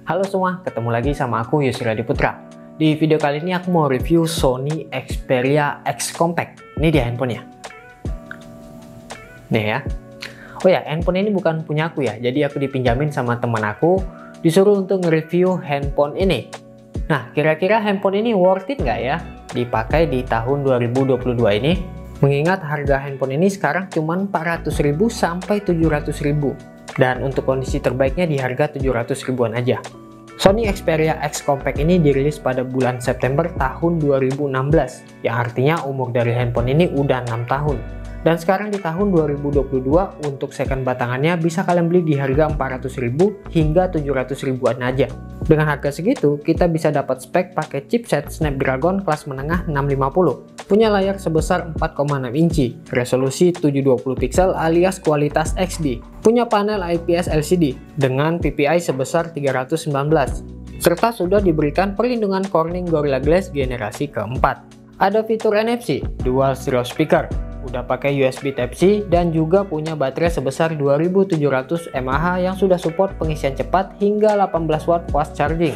Halo semua, ketemu lagi sama aku Yusri Adiputra. Di video kali ini aku mau review Sony Xperia X Compact. Ini dia handphonenya. Nih ya. Oh ya, handphone ini bukan punya aku ya. Jadi aku dipinjamin sama teman aku, disuruh untuk nge-review handphone ini. Nah, kira-kira handphone ini worth it nggak ya dipakai di tahun 2022 ini? Mengingat harga handphone ini sekarang cuma 400.000 sampai 700.000. Dan untuk kondisi terbaiknya di harga 700 ribuan aja. Sony Xperia X Compact ini dirilis pada bulan September tahun 2016, yang artinya umur dari handphone ini udah 6 tahun. Dan sekarang di tahun 2022 untuk second batangannya bisa kalian beli di harga 400.000 hingga 700 ribuan aja. Dengan harga segitu kita bisa dapat spek pakai chipset Snapdragon kelas menengah 650, punya layar sebesar 4,6 inci, resolusi 720 pixel alias kualitas XD, punya panel IPS LCD dengan PPI sebesar 319, serta sudah diberikan perlindungan Corning Gorilla Glass generasi keempat. Ada fitur NFC, dual stereo speaker, udah pakai USB Type-C, dan juga punya baterai sebesar 2700 mAh yang sudah support pengisian cepat hingga 18 watt fast charging.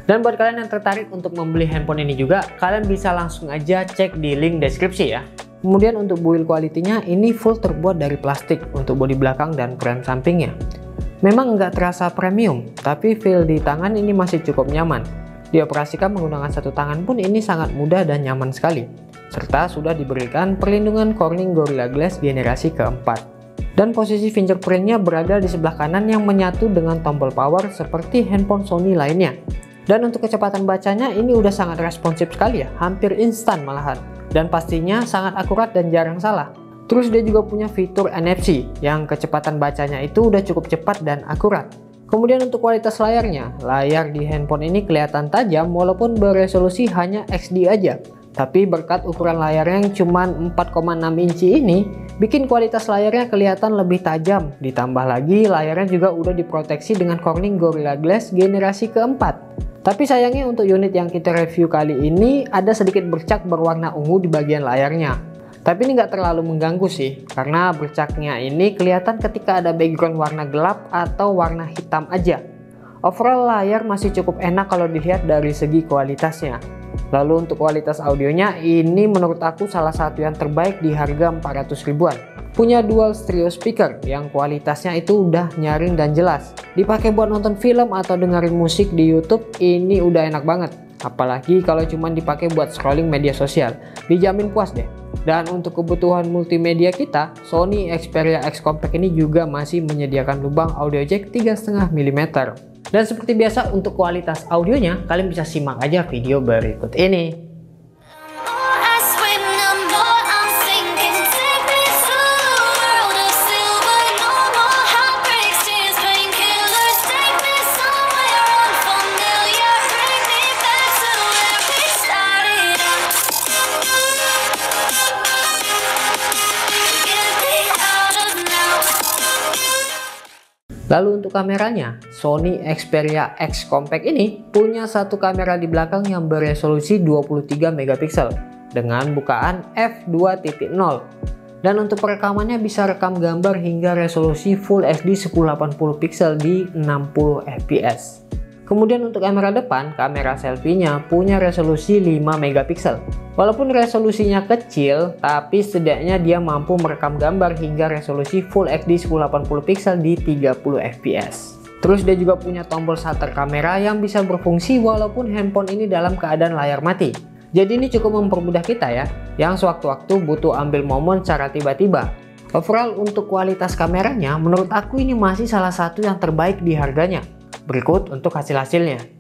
Dan buat kalian yang tertarik untuk membeli handphone ini juga, kalian bisa langsung aja cek di link deskripsi ya. Kemudian untuk build quality-nya ini full terbuat dari plastik untuk bodi belakang dan frame sampingnya. Memang nggak terasa premium, tapi feel di tangan ini masih cukup nyaman. Dioperasikan menggunakan satu tangan pun ini sangat mudah dan nyaman sekali. Serta sudah diberikan perlindungan Corning Gorilla Glass generasi keempat. Dan posisi fingerprintnya berada di sebelah kanan yang menyatu dengan tombol power seperti handphone Sony lainnya. Dan untuk kecepatan bacanya ini udah sangat responsif sekali ya, hampir instan malahan. Dan pastinya sangat akurat dan jarang salah. Terus dia juga punya fitur NFC yang kecepatan bacanya itu udah cukup cepat dan akurat. Kemudian untuk kualitas layarnya, layar di handphone ini kelihatan tajam walaupun beresolusi hanya XD aja. Tapi berkat ukuran layarnya yang cuma 4,6 inci ini, bikin kualitas layarnya kelihatan lebih tajam. Ditambah lagi layarnya juga udah diproteksi dengan Corning Gorilla Glass generasi keempat. Tapi sayangnya untuk unit yang kita review kali ini ada sedikit bercak berwarna ungu di bagian layarnya. Tapi ini nggak terlalu mengganggu sih, karena bercaknya ini kelihatan ketika ada background warna gelap atau warna hitam aja. Overall layar masih cukup enak kalau dilihat dari segi kualitasnya. Lalu untuk kualitas audionya ini menurut aku salah satu yang terbaik di harga 400 ribuan. Punya dual stereo speaker yang kualitasnya itu udah nyaring dan jelas. Dipakai buat nonton film atau dengerin musik di YouTube ini udah enak banget. Apalagi kalau cuma dipakai buat scrolling media sosial, dijamin puas deh. Dan untuk kebutuhan multimedia kita, Sony Xperia X Compact ini juga masih menyediakan lubang audio jack 3,5 mm. Dan seperti biasa untuk kualitas audionya, kalian bisa simak aja video berikut ini. Lalu untuk kameranya, Sony Xperia X Compact ini punya satu kamera di belakang yang beresolusi 23 megapiksel dengan bukaan f2.0. Dan untuk perekamannya bisa rekam gambar hingga resolusi Full HD 1080 pixel di 60 fps. Kemudian untuk kamera depan, kamera selfie-nya punya resolusi 5 megapiksel. Walaupun resolusinya kecil, tapi setidaknya dia mampu merekam gambar hingga resolusi Full HD 1080 pixel di 30 fps. Terus dia juga punya tombol shutter kamera yang bisa berfungsi walaupun handphone ini dalam keadaan layar mati. Jadi ini cukup mempermudah kita ya, yang sewaktu-waktu butuh ambil momen secara tiba-tiba. Overall untuk kualitas kameranya, menurut aku ini masih salah satu yang terbaik di harganya. Berikut untuk hasil-hasilnya.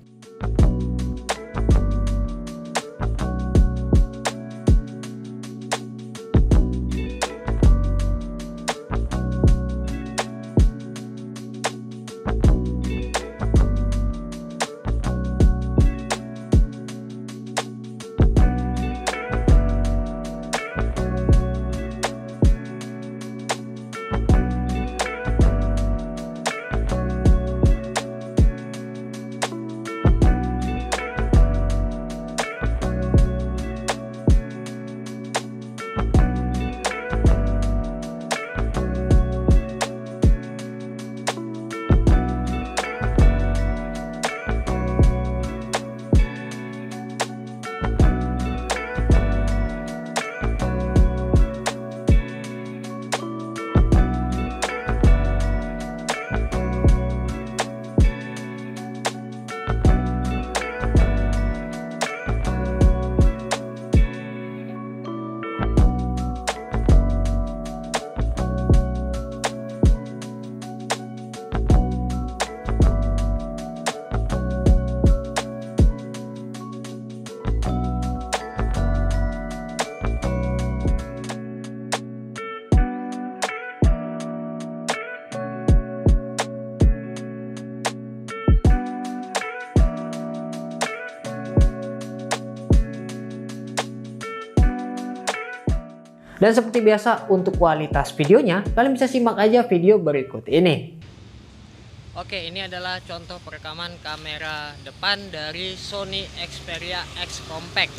Dan seperti biasa untuk kualitas videonya, kalian bisa simak aja video berikut ini. Oke, ini adalah contoh perekaman kamera depan dari Sony Xperia X Compact.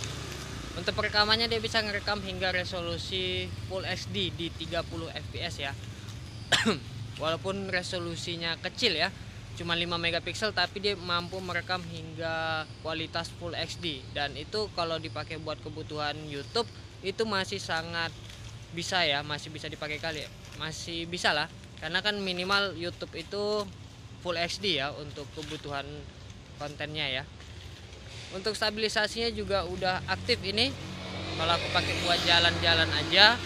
Untuk perekamannya dia bisa ngerekam hingga resolusi Full HD di 30 fps ya. Walaupun resolusinya kecil ya, cuma 5 megapiksel, tapi dia mampu merekam hingga kualitas Full HD. Dan itu kalau dipakai buat kebutuhan YouTube itu masih sangat bisa ya, masih bisa dipakai kali ya. Masih bisa lah, karena kan minimal YouTube itu Full HD ya untuk kebutuhan kontennya ya. Untuk stabilisasinya juga udah aktif ini. Kalau aku pakai buat jalan-jalan aja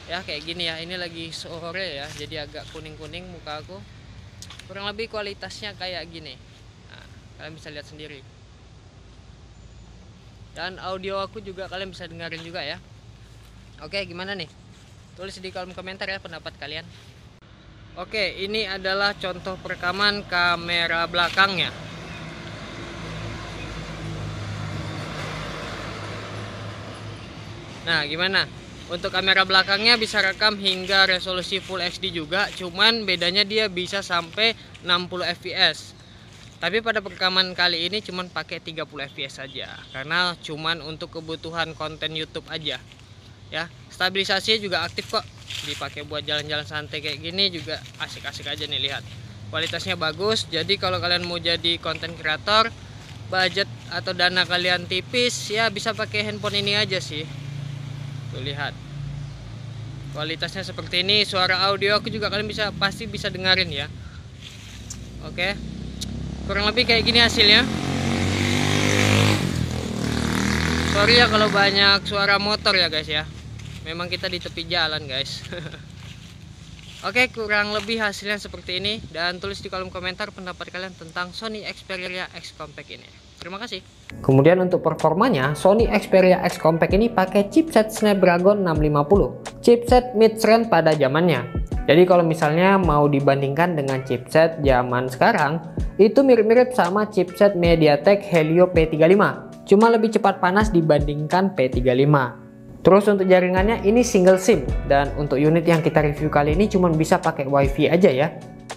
ya kayak gini ya. Ini lagi sore ya, jadi agak kuning-kuning muka aku. Kurang lebih kualitasnya kayak gini. Nah, kalian bisa lihat sendiri. Dan audio aku juga kalian bisa dengerin juga ya. Oke, gimana nih? Tulis di kolom komentar ya pendapat kalian. Oke, ini adalah contoh perekaman kamera belakangnya. Nah, gimana? Untuk kamera belakangnya bisa rekam hingga resolusi Full HD juga, cuman bedanya dia bisa sampai 60 fps. Tapi pada perekaman kali ini cuman pakai 30 fps saja, karena cuman untuk kebutuhan konten YouTube aja. Ya, stabilisasinya juga aktif kok. Dipakai buat jalan-jalan santai kayak gini juga asik-asik aja nih, lihat. Kualitasnya bagus. Jadi kalau kalian mau jadi konten kreator, budget atau dana kalian tipis, ya bisa pakai handphone ini aja sih. Tuh lihat. Kualitasnya seperti ini. Suara audio aku juga kalian pasti bisa dengerin ya. Oke. Kurang lebih kayak gini hasilnya. Sorry ya kalau banyak suara motor ya guys ya. Memang kita di tepi jalan guys. Oke, kurang lebih hasilnya seperti ini. Dan tulis di kolom komentar pendapat kalian tentang Sony Xperia X Compact ini. Terima kasih. Kemudian untuk performanya, Sony Xperia X Compact ini pakai chipset Snapdragon 650, chipset mid-range pada zamannya. Jadi kalau misalnya mau dibandingkan dengan chipset zaman sekarang, itu mirip-mirip sama chipset MediaTek Helio P35, cuma lebih cepat panas dibandingkan P35. Terus untuk jaringannya ini single SIM, dan untuk unit yang kita review kali ini cuma bisa pakai WiFi aja ya.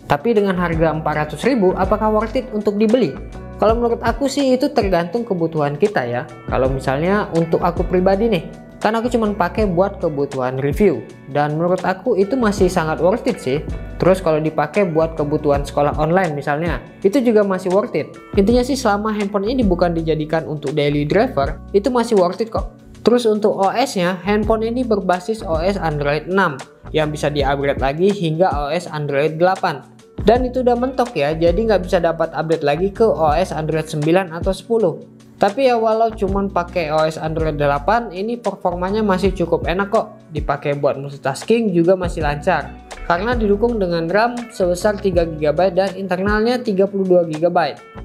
Tapi dengan harga 400.000, apakah worth it untuk dibeli? Kalau menurut aku sih itu tergantung kebutuhan kita ya. Kalau misalnya untuk aku pribadi nih, kan aku cuma pakai buat kebutuhan review, dan menurut aku itu masih sangat worth it sih. Terus kalau dipakai buat kebutuhan sekolah online misalnya, itu juga masih worth it. Intinya sih selama handphone ini bukan dijadikan untuk daily driver, itu masih worth it kok. Terus untuk OS-nya, handphone ini berbasis OS Android 6 yang bisa di-upgrade lagi hingga OS Android 8. Dan itu udah mentok ya, jadi nggak bisa dapat update lagi ke OS Android 9 atau 10. Tapi ya walau cuman pakai OS Android 8, ini performanya masih cukup enak kok. Dipakai buat multitasking juga masih lancar. Karena didukung dengan RAM sebesar 3GB dan internalnya 32GB.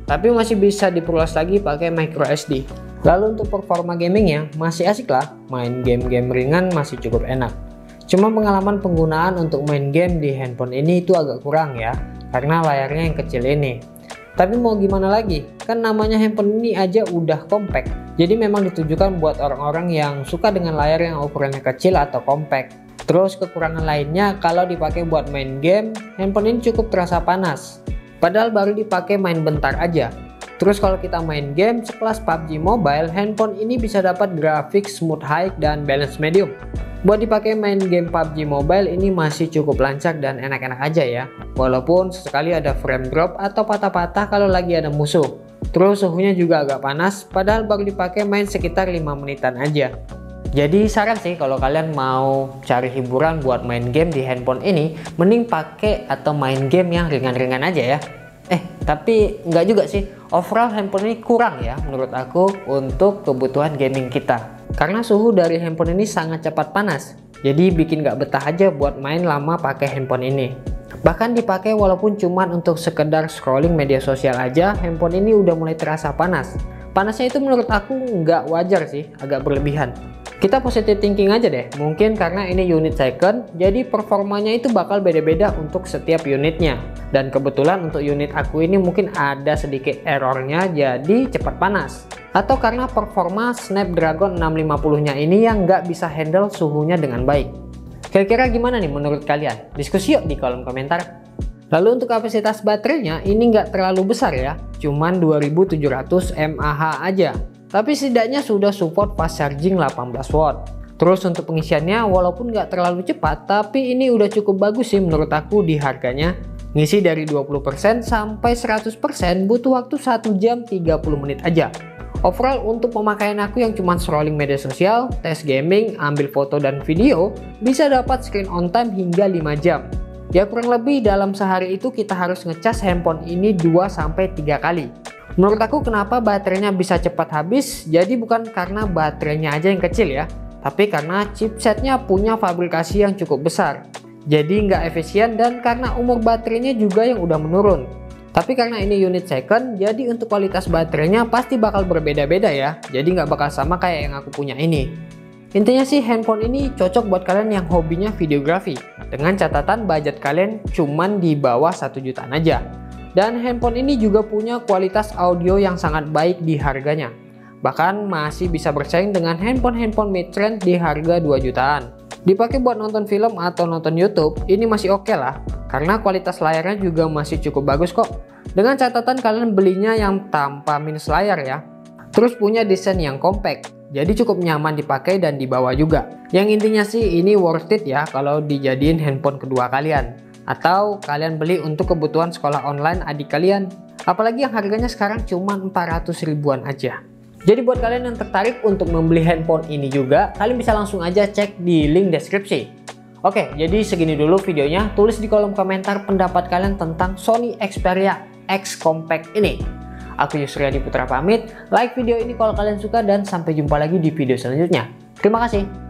Tapi masih bisa diperluas lagi pakai microSD. Lalu untuk performa gamingnya masih asik lah, main game-game ringan masih cukup enak. Cuma pengalaman penggunaan untuk main game di handphone ini itu agak kurang ya, karena layarnya yang kecil ini. Tapi mau gimana lagi, kan namanya handphone ini aja udah compact. Jadi memang ditujukan buat orang-orang yang suka dengan layar yang ukurannya kecil atau compact. Terus kekurangan lainnya kalau dipakai buat main game, handphone ini cukup terasa panas. Padahal baru dipakai main bentar aja. Terus kalau kita main game sekelas PUBG Mobile, handphone ini bisa dapat grafik smooth high dan balance medium. Buat dipakai main game PUBG Mobile ini masih cukup lancar dan enak-enak aja ya. Walaupun sesekali ada frame drop atau patah-patah kalau lagi ada musuh. Terus suhunya juga agak panas, padahal baru dipakai main sekitar 5 menitan aja. Jadi saran sih kalau kalian mau cari hiburan buat main game di handphone ini, mending pakai atau main game yang ringan-ringan aja ya. Tapi nggak juga sih, overall handphone ini kurang ya menurut aku untuk kebutuhan gaming kita. Karena suhu dari handphone ini sangat cepat panas, jadi bikin nggak betah aja buat main lama pakai handphone ini. Bahkan dipakai walaupun cuman untuk sekedar scrolling media sosial aja, handphone ini udah mulai terasa panas. Panasnya itu menurut aku nggak wajar sih, agak berlebihan. Kita positive thinking aja deh, mungkin karena ini unit second, jadi performanya itu bakal beda-beda untuk setiap unitnya. Dan kebetulan untuk unit aku ini mungkin ada sedikit errornya, jadi cepat panas. Atau karena performa Snapdragon 650-nya ini yang nggak bisa handle suhunya dengan baik. Kira-kira gimana nih menurut kalian? Diskusi yuk di kolom komentar. Lalu untuk kapasitas baterainya ini nggak terlalu besar ya, cuman 2700 mAh aja. Tapi setidaknya sudah support fast charging 18 watt. Terus untuk pengisiannya walaupun nggak terlalu cepat, tapi ini udah cukup bagus sih menurut aku di harganya. Ngisi dari 20% sampai 100% butuh waktu 1 jam 30 menit aja. Overall untuk pemakaian aku yang cuma scrolling media sosial, tes gaming, ambil foto dan video, bisa dapat screen on time hingga 5 jam. Ya kurang lebih dalam sehari itu kita harus ngecas handphone ini 2-3 kali. Menurut aku kenapa baterainya bisa cepat habis, jadi bukan karena baterainya aja yang kecil ya, tapi karena chipsetnya punya fabrikasi yang cukup besar. Jadi nggak efisien dan karena umur baterainya juga yang udah menurun. Tapi karena ini unit second, jadi untuk kualitas baterainya pasti bakal berbeda-beda ya, jadi nggak bakal sama kayak yang aku punya ini. Intinya sih handphone ini cocok buat kalian yang hobinya videografi, dengan catatan budget kalian cuman di bawah 1 jutaan aja. Dan handphone ini juga punya kualitas audio yang sangat baik di harganya. Bahkan masih bisa bersaing dengan handphone mid-range di harga 2 jutaan. Dipakai buat nonton film atau nonton YouTube, ini masih oke lah. Karena kualitas layarnya juga masih cukup bagus kok. Dengan catatan kalian belinya yang tanpa minus layar ya. Terus punya desain yang compact, jadi cukup nyaman dipakai dan dibawa juga. Yang intinya sih ini worth it ya kalau dijadiin handphone kedua kalian. Atau kalian beli untuk kebutuhan sekolah online adik kalian. Apalagi yang harganya sekarang cuma 400 ribuan aja. Jadi buat kalian yang tertarik untuk membeli handphone ini juga, kalian bisa langsung aja cek di link deskripsi. Oke, jadi segini dulu videonya. Tulis di kolom komentar pendapat kalian tentang Sony Xperia X Compact ini. Aku Yusri Adi Putra pamit. Like video ini kalau kalian suka dan sampai jumpa lagi di video selanjutnya. Terima kasih.